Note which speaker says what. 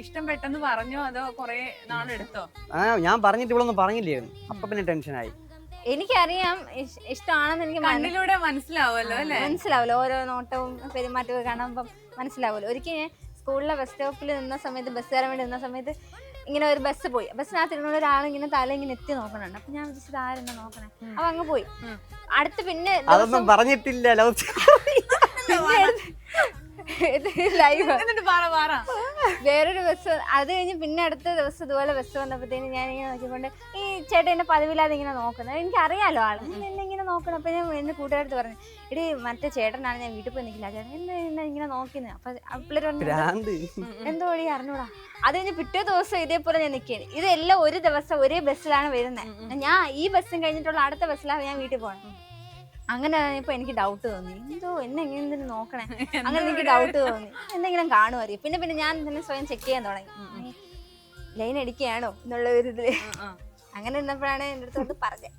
Speaker 1: ഇഷ്ടം പെട്ടെന്ന് പറഞ്ഞോ അതോ കൊറേ നാളെടുത്തോ?
Speaker 2: ഞാൻ പറഞ്ഞിട്ട് ഇവളൊന്നും പറഞ്ഞില്ലായിരുന്നു. അപ്പൊ പിന്നെ ടെൻഷനായി.
Speaker 3: എനിക്കറിയാം ഇഷ്ടമാണെന്ന് എനിക്ക്
Speaker 1: കണ്ണിലൂടെ മനസ്സിലാവുമല്ലോ അല്ലേ?
Speaker 3: മനസ്സിലാവുമല്ലോ, ഓരോ നോട്ടവും പെരുമാറ്റവും കാണുമ്പം മനസ്സിലാവുമല്ലോ. ഒരിക്കൽ സ്കൂളിലെ ബസ് സ്റ്റോപ്പിൽ നിന്ന സമയത്ത്, ബസ് കയറാൻ വേണ്ടി നിന്ന സമയത്ത് ഇങ്ങനെ ഒരു ബസ് പോയി. ബസ്സിനകത്ത് ഇരുന്ന ഒരാളിങ്ങനെ തല ഇങ്ങനെ എത്തി നോക്കണുണ്ട്. അപ്പൊ ഞാൻ വിചാരിച്ചത് ആരെന്നെ നോക്കണേ. അപ്പൊ അങ്ങ് പോയി. അടുത്ത് പിന്നെ
Speaker 2: അതൊന്നും പറഞ്ഞിട്ടില്ല.
Speaker 3: ലൈവ് വേറൊരു ബസ്. അത് കഴിഞ്ഞ് പിന്നെ അടുത്ത ദിവസം ഇതുപോലെ ബസ് വന്നപ്പോഴത്തേന് ഞാൻ ഇങ്ങനെ നോക്കിക്കൊണ്ട് ഈ ചേട്ടൻ എന്നെ പതിവില്ലാതെ ഇങ്ങനെ നോക്കുന്നത്. എനിക്കറിയാലോ ആള് എന്നെ ഇങ്ങനെ നോക്കണം. അപ്പൊ ഞാൻ എന്റെ കൂട്ടുകാരത്ത് പറഞ്ഞു, എടി മറ്റേ ചേട്ടനാണ്, ഞാൻ വീട്ടിൽ പോയി നിൽക്കില്ല, ചേട്ടൻ എന്നെ ഇങ്ങനെ നോക്കിന്ന്. അപ്പൊ പിള്ളേർ എന്തോ വഴി അറിഞ്ഞൂടാ. അത് കഴിഞ്ഞ് പിറ്റേ ദിവസം ഇതേപോലെ ഞാൻ നിൽക്കുകയാണ്. ഇതെല്ലാം ഒരു ദിവസം ഒരേ ബസ്സിലാണ് വരുന്നത്. ഞാൻ ഈ ബസ്സും കഴിഞ്ഞിട്ടുള്ള അടുത്ത ബസ്സിലാണ് ഞാൻ വീട്ടിൽ പോകണം. അങ്ങനെ ഇപ്പൊ എനിക്ക് ഡൗട്ട് തോന്നി, എന്തോ എന്നെ എങ്ങനെ നോക്കണേ. അങ്ങനെ എനിക്ക് ഡൗട്ട് തോന്നി, എന്തെങ്കിലും കാണുമായിരിക്കും. പിന്നെ ഞാൻ തന്നെ സ്വയം ചെക്ക് ചെയ്യാൻ തുടങ്ങി, ലൈൻ അടിക്കുകയാണോ എന്നുള്ള ഒരു ഇതില്. അങ്ങനെ ഇരുന്നപ്പോഴാണ് എൻ്റെ അടുത്ത് പറഞ്ഞത്.